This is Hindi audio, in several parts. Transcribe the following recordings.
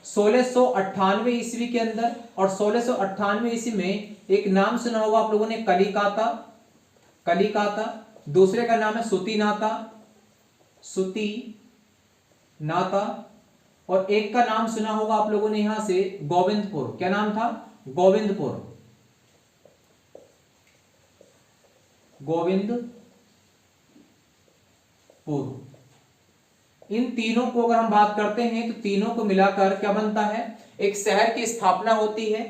1698 ईस्वी के अंदर। और 1698 ईस्वी में एक नाम सुना होगा आप लोगों ने, कलिकाता। कलिकाता। दूसरे का नाम है सुतिनाता। सुतिनाता। और एक का नाम सुना होगा आप लोगों ने यहां से, गोविंदपुर। क्या नाम था? गोविंदपुर। गोविंदपुर। इन तीनों को अगर हम बात करते हैं तो तीनों को मिलाकर क्या बनता है? एक शहर की स्थापना होती है।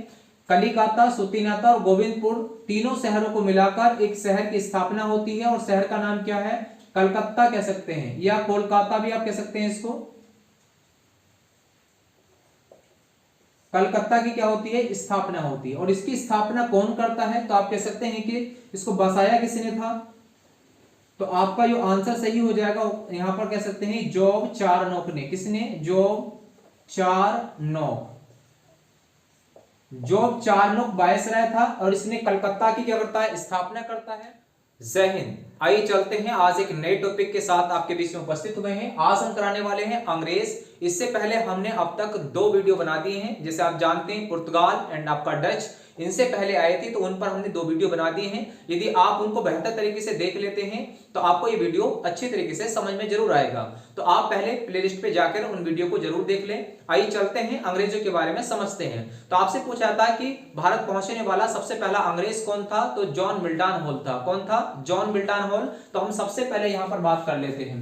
कलिकाता, सुतिनाता और गोविंदपुर, तीनों शहरों को मिलाकर एक शहर की स्थापना होती है। और शहर का नाम क्या है? कलकत्ता कह सकते हैं, या कोलकाता भी आप कह सकते हैं इसको। कलकत्ता की क्या होती है? स्थापना होती है। और इसकी स्थापना कौन करता है? तो आप कह सकते हैं कि इसको बसाया किसने था? तो आपका जो आंसर सही हो जाएगा यहां पर कह सकते हैं जॉब चारनॉक ने। किसने? जॉब चारनॉक। जॉब चारनॉक वायसराय था और इसने कलकत्ता की क्या करता है? स्थापना करता है। जय हिंद। आइए चलते हैं, आज एक नए टॉपिक के साथ आपके बीच में उपस्थित हुए हैं। आज हम कराने वाले हैं अंग्रेज। इससे पहले हमने अब तक 2 वीडियो बना दिए हैं, जैसे आप जानते हैं पुर्तगाल एंड आपका डच, इनसे पहले आए थे तो उन पर हमने 2 वीडियो बना दिए हैं। यदि आप उनको बेहतर तरीके से देख लेते हैं तो आपको ये वीडियो अच्छी तरीके से समझ में जरूर आएगा। तो आप पहले प्लेलिस्ट पे जाकर उन वीडियो को जरूर देख लें। आइए चलते हैं, अंग्रेजों के बारे में समझते हैं। तो आपसे पूछा जाता है कि भारत पहुंचने वाला सबसे पहला अंग्रेज कौन था? तो जॉन मिल्टन हॉल था। कौन था? John Milton hall. तो हम सबसे पहले यहां पर बात कर लेते हैं,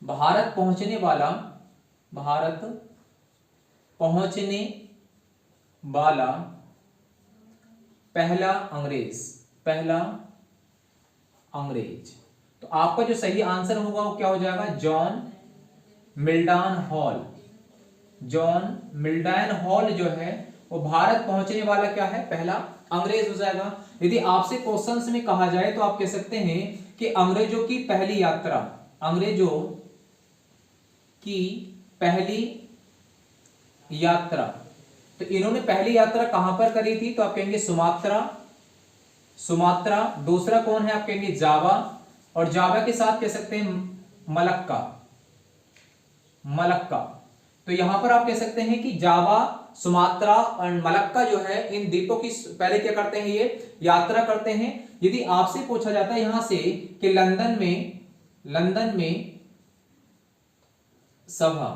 भारत पहुंचने वाला, भारत पहुंचने वाला पहला अंग्रेज, पहला अंग्रेज। तो आपका जो सही आंसर होगा वो क्या हो जाएगा? John Milton hall. John Milton hall जो है वो भारत पहुंचने वाला क्या है? पहला अंग्रेज हो जाएगा। यदि आपसे क्वेश्चंस में कहा जाए तो आप कह सकते हैं कि अंग्रेजों की पहली यात्रा, अंग्रेजों की पहली यात्रा, तो इन्होंने पहली यात्रा कहां पर करी थी? तो आप कहेंगे सुमात्रा। सुमात्रा। दूसरा कौन है? आप कहेंगे जावा। और जावा के साथ कह सकते हैं मलक्का। मलक्का। तो यहां पर आप कह सकते हैं कि जावा, सुमात्रा और मलक्का जो है, इन द्वीपों की पहले क्या करते हैं? ये यात्रा करते हैं। यदि आपसे पूछा जाता है यहां से कि लंदन में सभा,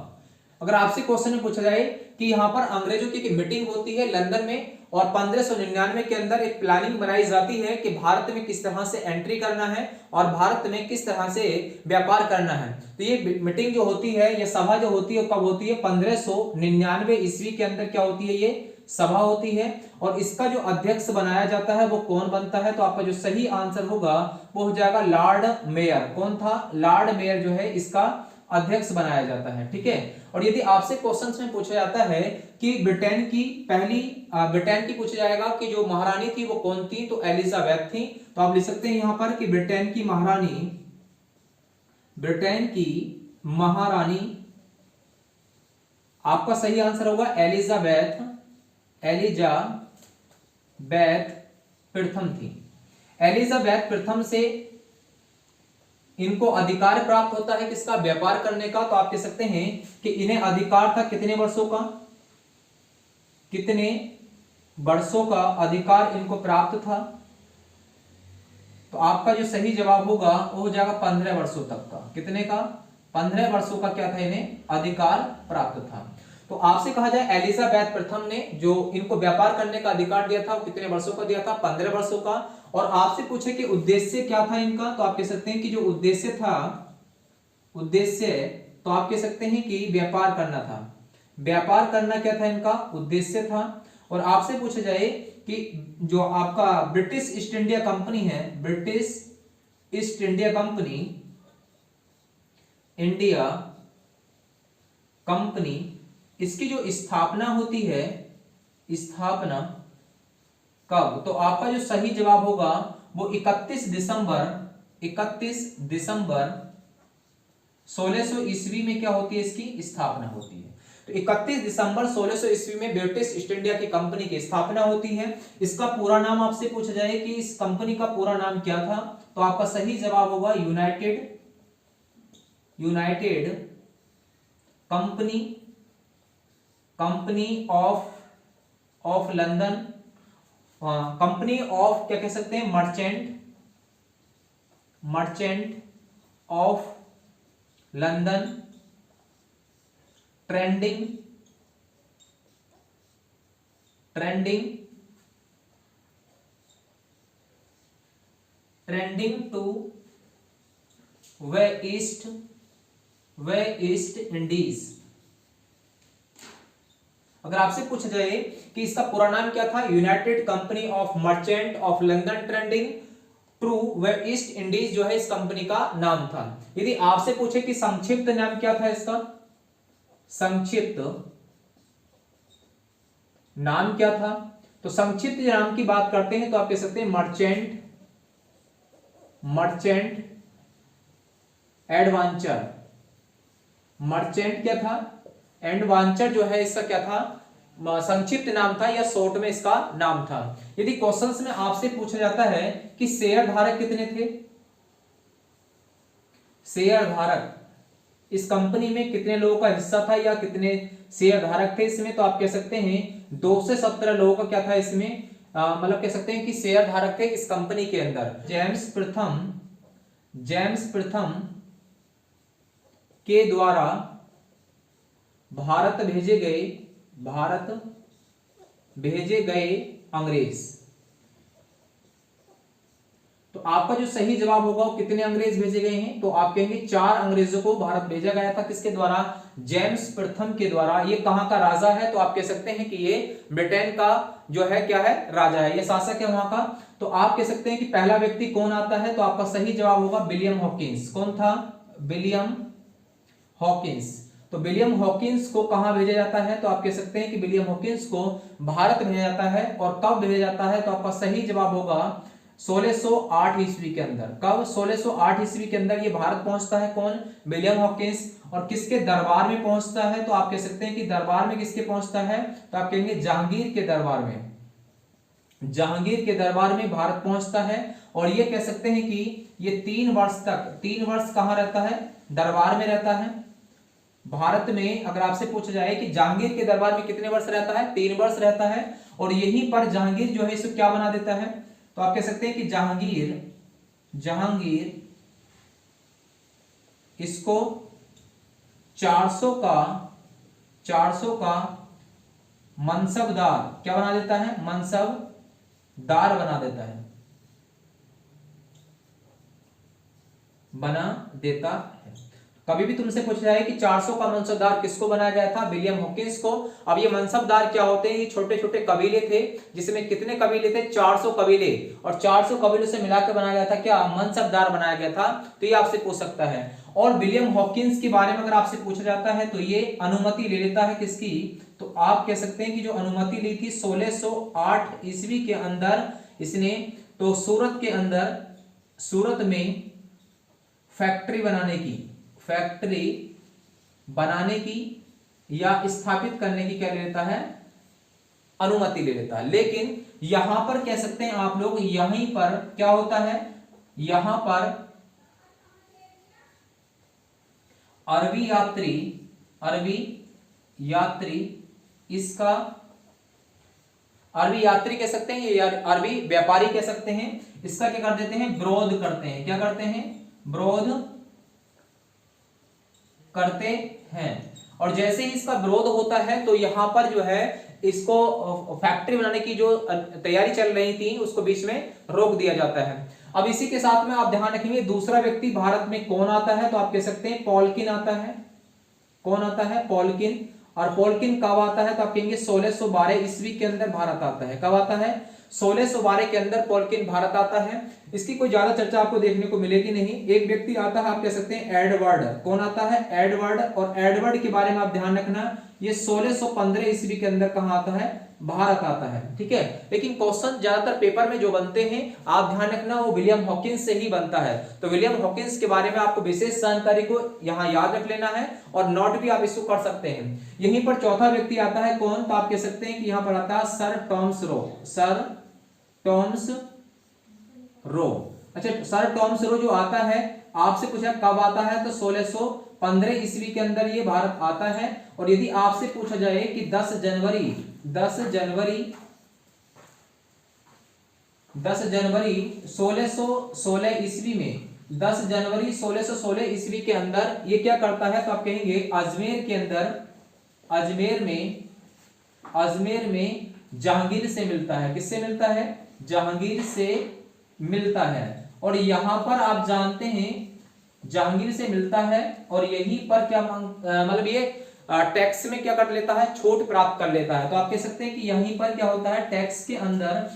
अगर आपसे क्वेश्चन में पूछा जाए कि यहां पर अंग्रेजों की मीटिंग होती है लंदन में और 1599 के अंदर एक प्लानिंग बनाई जाती है कि भारत में किस तरह से एंट्री करना है और भारत में किस तरह से व्यापार करना है, तो ये मीटिंग जो होती है, ये सभा जो होती है, कब होती है? 1599 ईस्वी के अंदर क्या होती है? ये सभा होती है। और इसका जो अध्यक्ष बनाया जाता है वो कौन बनता है? तो आपका जो सही आंसर होगा वो हो जाएगा लॉर्ड मेयर। कौन था? लॉर्ड मेयर जो है इसका अध्यक्ष बनाया जाता है। ठीक है। और यदि आपसे क्वेश्चंस में पूछा जाता है कि ब्रिटेन की पहली, ब्रिटेन की पूछा जाएगा कि जो महारानी थी वो कौन थी? तो एलिजाबेथ थी। तो आप लिख सकते हैं यहां पर कि ब्रिटेन की महारानी, ब्रिटेन की महारानी, आपका सही आंसर होगा एलिजाबेथ, एलिजाबेथ प्रथम थी। एलिजाबेथ प्रथम से इनको अधिकार प्राप्त होता है किसका? व्यापार करने का। तो आप कह सकते हैं कि इन्हें अधिकार था कितने वर्षों का? कितने वर्षों का अधिकार इनको प्राप्त था? तो आपका जो सही जवाब होगा वो हो जाएगा 15 वर्षों तक का। कितने का? 15 वर्षों का क्या था? इन्हें अधिकार प्राप्त था। तो आपसे कहा जाए एलिजाबेथ प्रथम ने जो इनको व्यापार करने का अधिकार दिया था वो कितने वर्षों का दिया था? 15 वर्षों का। और आपसे पूछे कि उद्देश्य क्या था इनका, तो आप कह सकते हैं कि जो उद्देश्य था, उद्देश्य, तो आप कह सकते हैं कि व्यापार करना था। व्यापार करना क्या था? इनका उद्देश्य था। और आपसे पूछा जाए कि जो आपका ब्रिटिश ईस्ट इंडिया कंपनी है, British east India company, India company, इसकी जो स्थापना होती है, स्थापना कब? तो आपका जो सही जवाब होगा वो 31 दिसंबर 1600 ईस्वी में क्या होती है? इसकी स्थापना होती है। तो 31 दिसंबर 1600 ईस्वी में ब्रिटिश ईस्ट इंडिया की कंपनी की स्थापना होती है। इसका पूरा नाम आपसे पूछा जाए कि इस कंपनी का पूरा नाम क्या था, तो आपका सही जवाब होगा united company company of London, company of क्या कह सकते हैं, merchant of London trending to West Indies. अगर आपसे पूछा जाए कि इसका पूरा नाम क्या था, united company of merchant of London trending to West Indies जो है इस कंपनी का नाम था। यदि आपसे पूछे कि संक्षिप्त नाम क्या था इसका, संक्षिप्त नाम क्या था, तो संक्षिप्त नाम की बात करते हैं तो आप कह सकते हैं मर्चेंट एडवेंचर। मर्चेंट क्या था, एडवेंचर जो है इसका क्या था, संक्षिप्त नाम था या शॉर्ट में इसका नाम था। यदि क्वेश्चंस में आपसे पूछा जाता है कि शेयर धारक कितने थे, शेयर धारक इस कंपनी में कितने लोगों का हिस्सा था या कितने शेयर धारक थे इसमें, तो आप कह सकते हैं 2 से 17 लोगों का क्या था इसमें, मतलब कह सकते हैं कि शेयर धारक थे इस कंपनी के अंदर। जेम्स प्रथम के द्वारा भारत भेजे गए अंग्रेज। तो आपका जो सही जवाब होगा वो कितने अंग्रेज भेजे गए हैं, तो आप कहेंगे 4 अंग्रेजों को भारत भेजा गया था। किसके द्वारा, जेम्स प्रथम के द्वारा। ये कहां का राजा है, तो आप कह सकते हैं कि ये ब्रिटेन का जो है क्या है, राजा है, ये शासक है वहां का। तो आप कह सकते हैं कि पहला व्यक्ति कौन आता है, तो आपका सही जवाब होगा विलियम हॉकिंस। कौन था, विलियम हॉकिंस। तो विलियम हॉकिंस को कहां भेजा जाता है, तो आप कह सकते हैं कि विलियम हॉकिंस को भारत भेजा जाता है। और कब भेजा जाता है, तो आपका सही जवाब होगा 1608 ईस्वी के अंदर। कब, 1608 ईस्वी के अंदर ये भारत पहुंचता है। कौन, विलियम हॉकिंस। और किसके दरबार में पहुंचता है, तो आप कह सकते हैं कि दरबार में किसके पहुंचता है, तो आप कहेंगे जहांगीर के दरबार में। जहांगीर के दरबार में भारत पहुंचता है। और ये कह सकते हैं कि ये 3 वर्ष कहां रहता है, दरबार में रहता है भारत में। अगर आपसे पूछा जाए कि जहांगीर के दरबार में कितने वर्ष रहता है, 3 वर्ष रहता है। और यहीं पर जहांगीर जो है इसको क्या बना देता है, तो आप कह सकते हैं कि जहांगीर इसको 400 का मनसबदार क्या बना देता है, मनसबदार बना देता है, कभी भी तुमसे पूछा जाए कि 400 का मनसबदार किसको बनाया गया था, विलियम हॉकिंस को। अब ये मनसबदार क्या होते हैं, ये छोटे छोटे कबीले थे, जिसमें कितने कबीले थे, 400 कबीले। और 400 कबीलों से मिलाकर बनाया गया था क्या, मनसबदार बनाया गया था। तो ये आपसे पूछ सकता है। और विलियम हॉकिंस के बारे में अगर आपसे पूछा जाता है तो ये अनुमति ले लेता है किसकी, तो आप कह सकते हैं कि जो अनुमति ली थी 1608 ईस्वी के अंदर इसने, तो सूरत में फैक्ट्री बनाने की या स्थापित करने की क्या ले लेता है, अनुमति ले लेता है। लेकिन यहां पर कह सकते हैं आप लोग, यहीं पर क्या होता है, यहां पर अरबी यात्री कह सकते हैं या अरबी व्यापारी कह सकते हैं, इसका क्या कर देते हैं, विरोध करते हैं। क्या करते हैं, विरोध करते हैं। और जैसे ही इसका विरोध होता है तो यहां पर जो है इसको फैक्ट्री बनाने की जो तैयारी चल रही थी उसको बीच में रोक दिया जाता है। अब इसी के साथ में आप ध्यान रखेंगे दूसरा व्यक्ति भारत में कौन आता है, तो आप कह सकते हैं पॉलकिन आता है। कौन आता है, पॉलकिन। और पॉलकिन कब आता है, तो आप कहेंगे 1612 ईस्वी के अंदर भारत आता है। कब आता है, 1612 के अंदर पॉलकिन भारत आता है। इसकी कोई ज्यादा चर्चा आपको देखने को मिलेगी नहीं। एक व्यक्ति आता है, आप कह सकते हैं एडवर्ड। कौन आता है, एडवर्ड। और एडवर्ड के बारे में आप ध्यान रखना, ये 1615 ईस्वी के अंदर कहां आता है, भारत आता है। ठीक है, लेकिन क्वेश्चन ज्यादातर पेपर में जो बनते हैं आप ध्यान रखना वो विलियम हॉकिंस से ही बनता है। तो विलियम हॉकिंस के बारे में आपको विशेष जानकारी को यहां याद रख लेना है और नोट भी आप इसको कर सकते हैं। यहीं पर चौथा व्यक्ति आता है कौन, तो आप कह सकते हैं कि यहां पर आता है सर टॉमस रो। अच्छा, सर टॉमस रो जो आता है, आपसे पूछा कब आता है, तो 1615 ईस्वी के अंदर ये भारत आता है। और यदि आपसे पूछा जाए कि 10 जनवरी 1616 ईस्वी में, 10 जनवरी 1616 ईस्वी के अंदर ये क्या करता है, तो आप कहेंगे अजमेर के अंदर, अजमेर में जहांगीर से मिलता है। किससे मिलता है? जहांगीर से मिलता है। और यहां पर आप जानते हैं जहांगीर से मिलता है और यहीं पर क्या मतलब ये टैक्स में क्या कर लेता है, छूट प्राप्त कर लेता है। तो आप कह सकते हैं कि यहीं पर क्या होता है, टैक्स के अंदर,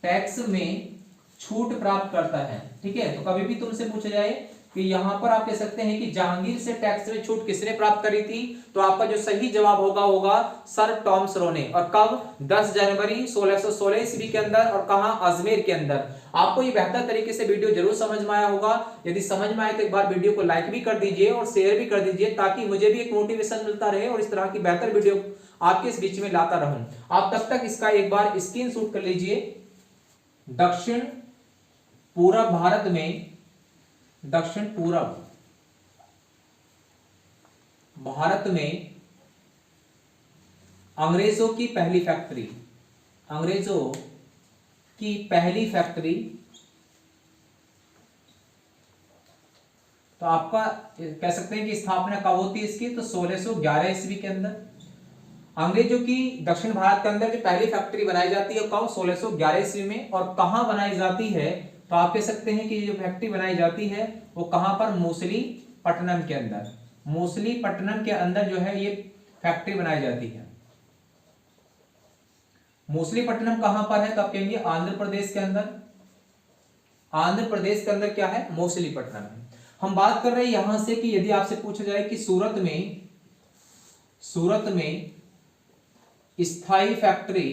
टैक्स में छूट प्राप्त करता है। ठीक है, तो कभी भी तुमसे पूछा जाए कि यहां पर आप कह सकते हैं कि जहांगीर से टैक्स में छूट किसने प्राप्त करी थी, तो आपका जो सही जवाब होगा सर टॉमस रो ने। और कब? 10 जनवरी 1616 ईस्वी के अंदर, और कहां? अजमेर के अंदर। आपको ये बेहतर तरीके से वीडियो जरूर समझ में आया होगा। यदि समझ में आए तो एक बार वीडियो को लाइक भी कर दीजिए और शेयर भी कर दीजिए, ताकि मुझे भी एक मोटिवेशन मिलता रहे और इस तरह की बेहतर वीडियो आपके इस बीच में लाता रहूं। आप तब तक इसका एक बार स्क्रीनशॉट कर लीजिए। दक्षिण पूरब भारत में, दक्षिण पूरब भारत में अंग्रेजों की पहली फैक्ट्री, अंग्रेजों की पहली फैक्ट्री, तो आपका कह सकते हैं कि स्थापना कब होती है इसकी, तो 1611 ईस्वी के अंदर। अंग्रेजों की दक्षिण भारत के अंदर जो पहली फैक्ट्री बनाई जाती है कब? 1611 ईस्वी में। और कहां बनाई जाती है, तो आप कह सकते हैं कि ये जो फैक्ट्री बनाई जाती है वो कहां पर? मूसलीपट्टनम के अंदर। मूसलीपट्टनम के अंदर जो है ये फैक्ट्री बनाई जाती है। मूसलीपट्टनम कहां पर है, तो आप कहेंगे आंध्र प्रदेश के अंदर। आंध्र प्रदेश के अंदर क्या है? मूसलीपट्टनम है। हम बात कर रहे हैं यहां से कि यदि आपसे पूछा जाए कि सूरत में स्थायी फैक्ट्री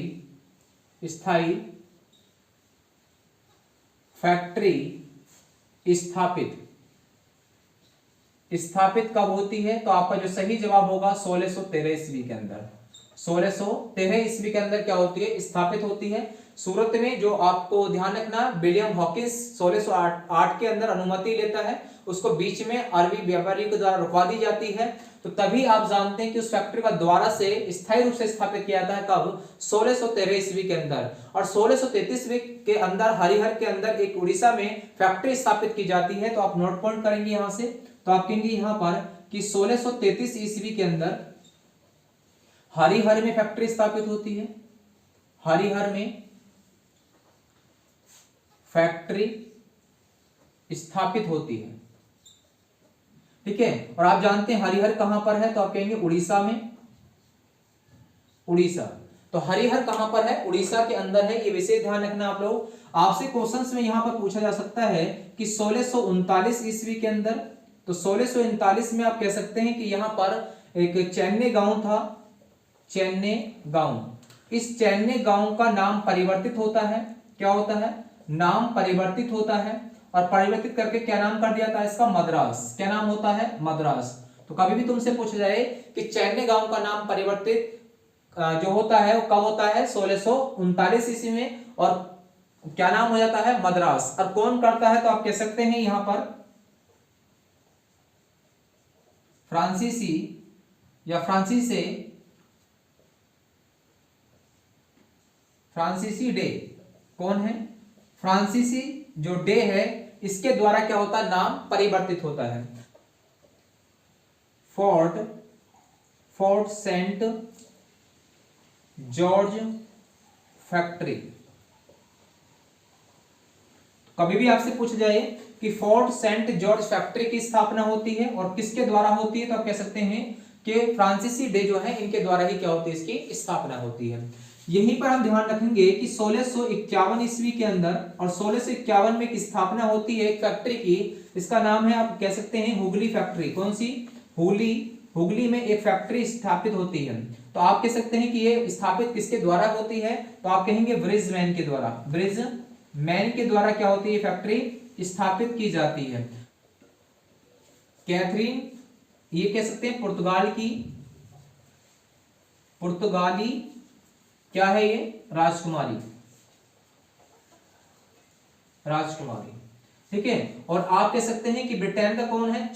स्थापित कब होती है, तो आपका जो सही जवाब होगा 1613 ईस्वी के अंदर। 1613 ईस्वी के अंदर क्या होती है? स्थापित होती है सूरत में। जो आपको ध्यान रखना, विलियम हॉकिंस 1608 के अंदर अनुमति लेता है, उसको बीच में अरबी व्यापारी के द्वारा रुकवा दी जाती है। तो तभी आप जानते हैं कि उस फैक्ट्री का द्वारा से स्थायी रूप से स्थापित किया जाता है कब? 1613 ईस्वी के अंदर। और 1633 के अंदर हरिहर के अंदर एक उड़ीसा में फैक्ट्री स्थापित की जाती है। तो आप नोट पॉइंट करेंगे यहां से, तो आप कहेंगे यहां पर कि 1633 ईस्वी के अंदर हरिहर में फैक्ट्री स्थापित होती है। हरिहर में फैक्ट्री स्थापित होती है। ठीक है, और आप जानते हैं हरिहर कहां पर है, तो आप कहेंगे उड़ीसा में। उड़ीसा, तो हरिहर कहां पर है? उड़ीसा के अंदर है। ये विशेष ध्यान रखना आप लोग। आपसे क्वेश्चंस में यहां पर पूछा जा सकता है कि 1639 ईस्वी के अंदर, तो 1639 में आप कह सकते हैं कि यहां पर एक चेन्नई गांव था, चेन्नई गांव। इस चेन्नई गांव का नाम परिवर्तित होता है। क्या होता है? नाम परिवर्तित होता है, और परिवर्तित करके क्या नाम कर दिया था इसका? मद्रास। क्या नाम होता है? मद्रास। तो कभी भी तुमसे पूछा जाए कि चेन्नई गांव का नाम परिवर्तित जो होता है वो कब होता है? 1639 ईस्वी में, और क्या नाम हो जाता है? मद्रास। और कौन करता है, तो आप कह सकते हैं यहां पर फ्रांसीसी या फ्रांसीसी डे। कौन है? फ्रांसीसी जो डे है, इसके द्वारा क्या होता है? नाम परिवर्तित होता है। Fort Saint George factory. कभी भी आपसे पूछ जाए कि फोर्ट सेंट जॉर्ज फैक्ट्री की स्थापना होती है और किसके द्वारा होती है, तो आप कह सकते हैं कि फ्रांसीसी डे जो है इनके द्वारा ही क्या होती है? इसकी स्थापना होती है। यहीं पर हम ध्यान रखेंगे कि 1651 ईस्वी के अंदर और 1651 में एक स्थापना होती है एक फैक्ट्री की। इसका नाम है, आप कह सकते हैं, हुगली फैक्ट्री। कौन सी? हुगली में एक फैक्ट्री स्थापित होती है। तो आप कह सकते हैं कि ये स्थापित किसके द्वारा होती है, तो आप कहेंगे ब्रिजमैन के द्वारा। ब्रिजमैन के द्वारा क्या होती है? फैक्ट्री स्थापित की जाती है। कैथरीन, ये कह सकते हैं पुर्तगाली क्या है ये? राजकुमारी। ठीक है, और आप कह सकते हैं कि ब्रिटेन का कौन है?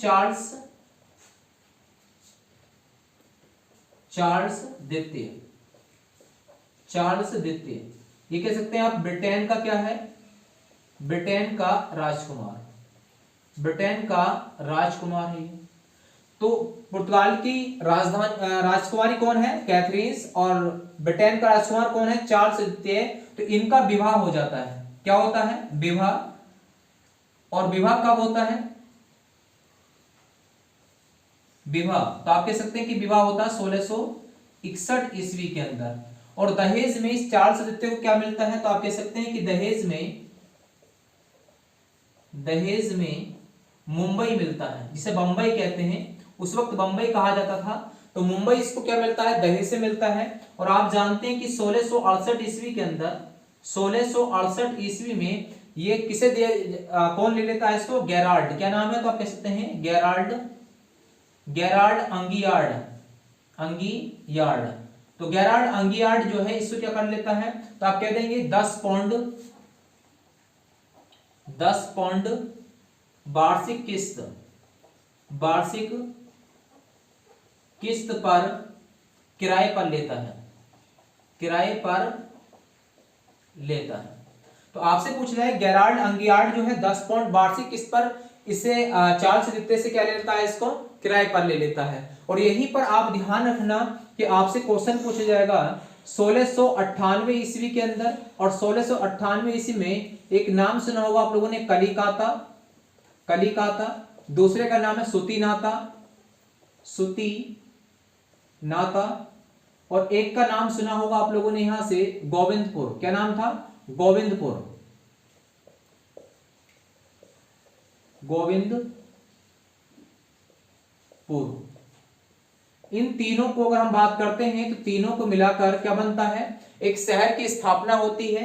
चार्ल्स द्वितीय, चार्ल्स द्वितीय, ये कह सकते हैं आप ब्रिटेन का क्या है, ब्रिटेन का राजकुमार, ब्रिटेन का राजकुमार है। तो पुर्तगाल की राजधानी राजकुमारी कौन है, कैथरीन, और ब्रिटेन का राजकुमार कौन है, चार्ल्स द्वितीय। तो इनका विवाह हो जाता है, क्या होता है, विवाह। और विवाह कब होता है, विवाह, तो आप कह सकते हैं कि विवाह होता है 1661 ईस्वी के अंदर। और दहेज में इस चार्ल्स द्वितीय को क्या मिलता है, तो आप कह सकते हैं कि दहेज में मुंबई मिलता है, जिसे बंबई कहते हैं। उस वक्त बंबई कहा जाता था, तो मुंबई इसको क्या मिलता है, दहेज से मिलता है। और आप जानते हैं कि 1668 ईस्वी के अंदर, 1668 ईस्वी में ये किसे कौन ले लेता है इसको, गेराल्ड, क्या नाम है, तो आप कह सकते हैं गेराल्ड, गेराल्ड अंगियार्ड, अंगियार्ड। तो गेराल्ड अंगियार्ड जो है इसको क्या कर लेता है, तो आप कह देंगे 10 पौंड वार्षिक किस्त पर किराए पर लेता है, किराए पर लेता है। तो आपसे पूछ रहा है गेराल्ड अंगियार्ड जो है 10 पौंड वार्षिक किस्त पर इसे चार्ल्स द्वितीय से क्या ले लेता है, इसको किराए पर ले लेता है। और यहीं पर आप ध्यान रखना कि आपसे क्वेश्चन पूछा जाएगा 1698 ईस्वी के अंदर, और 1698 ईस्वी में एक नाम सुना होगा आप लोगों ने, कलिकाता, कलिकाता। दूसरे का नाम है सुतीनाता, सुतीनाता। और एक का नाम सुना होगा आप लोगों ने यहां से गोविंदपुर, क्या नाम था, गोविंदपुर, गोविंदपुर। इन तीनों को अगर हम बात करते हैं तो तीनों को मिलाकर क्या बनता है, एक शहर की स्थापना होती है।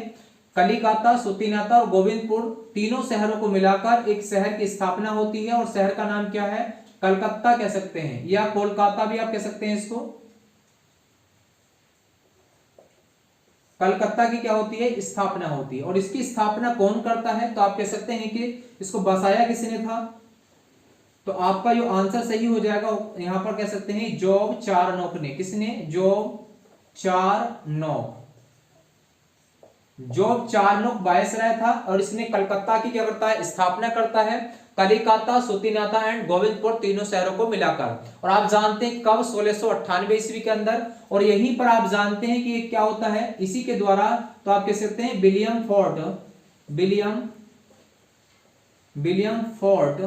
कलिकाता, सुतीनाता और गोविंदपुर, तीनों शहरों को मिलाकर एक शहर की स्थापना होती है। और शहर का नाम क्या है, कलकत्ता कह सकते हैं, या कोलकाता भी आप कह सकते हैं इसको। कलकत्ता की क्या होती है, स्थापना होती है। और इसकी स्थापना कौन करता है, तो आप कह सकते हैं कि इसको बसाया किसने था। तो आपका जो आंसर सही हो जाएगा यहां पर कह सकते हैं जॉब चारनॉक ने, किसने, जॉब चारनॉक। जॉब चारनॉक वायसराय था, और इसने कलकत्ता की क्या करता है, स्थापना करता है। कलिकाता, सुतीनाता एंड गोविंदपुर, तीनों शहरों को मिलाकर। और आप जानते हैं कब, 1698 ईस्वी के अंदर। और यहीं पर आप जानते हैं कि ये क्या होता है, इसी के द्वारा, तो आप कह सकते हैं विलियम फोर्ट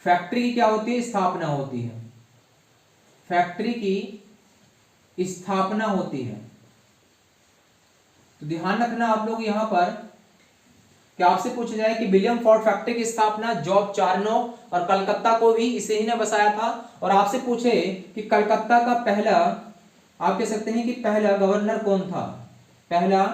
फैक्ट्री की क्या होती है, स्थापना होती है, फैक्ट्री की स्थापना होती है। तो ध्यान रखना आप लोग यहां पर कि आपसे पूछा जाए कि विलियम फोर्ट फैक्ट्री की स्थापना जॉब चारनॉक, और कलकत्ता को भी इसे ही ने बसाया था। और आपसे पूछे कि कलकत्ता का पहला, आप कह सकते हैं कि पहला गवर्नर कौन था, पहला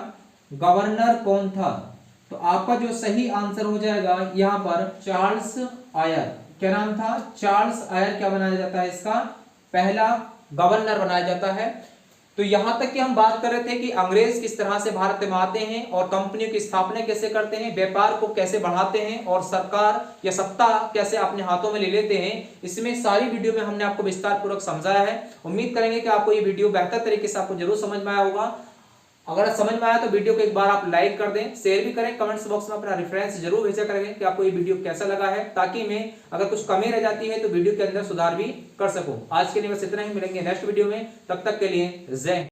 गवर्नर कौन था। तो आपका जो सही आंसर हो जाएगा यहां पर चार्ल्स आयर, क्या नाम था, चार्ल्स आयर क्या बनाया जाता है, इसका पहला गवर्नर बनाया जाता है। तो यहां तक कि हम बात कर रहे थे कि अंग्रेज किस तरह से भारत में आते हैं और कंपनियों की स्थापना कैसे करते हैं, व्यापार को कैसे बढ़ाते हैं, और सरकार या सत्ता कैसे अपने हाथों में ले लेते हैं। इसमें सारी वीडियो में हमने आपको विस्तार पूर्वक समझाया है। उम्मीद करेंगे कि आपको ये वीडियो बेहतर तरीके से आपको जरूर समझ में आया होगा। अगर समझ में आया तो वीडियो को एक बार आप लाइक कर दें, शेयर भी करें, कमेंट्स बॉक्स में अपना रेफरेंस जरूर भेजा करेंगे कि आपको ये वीडियो कैसा लगा है, ताकि मैं अगर कुछ कमी रह जाती है तो वीडियो के अंदर सुधार भी कर सकूं। आज के लिए बस इतना ही, मिलेंगे नेक्स्ट वीडियो में, तब तक के लिए जय।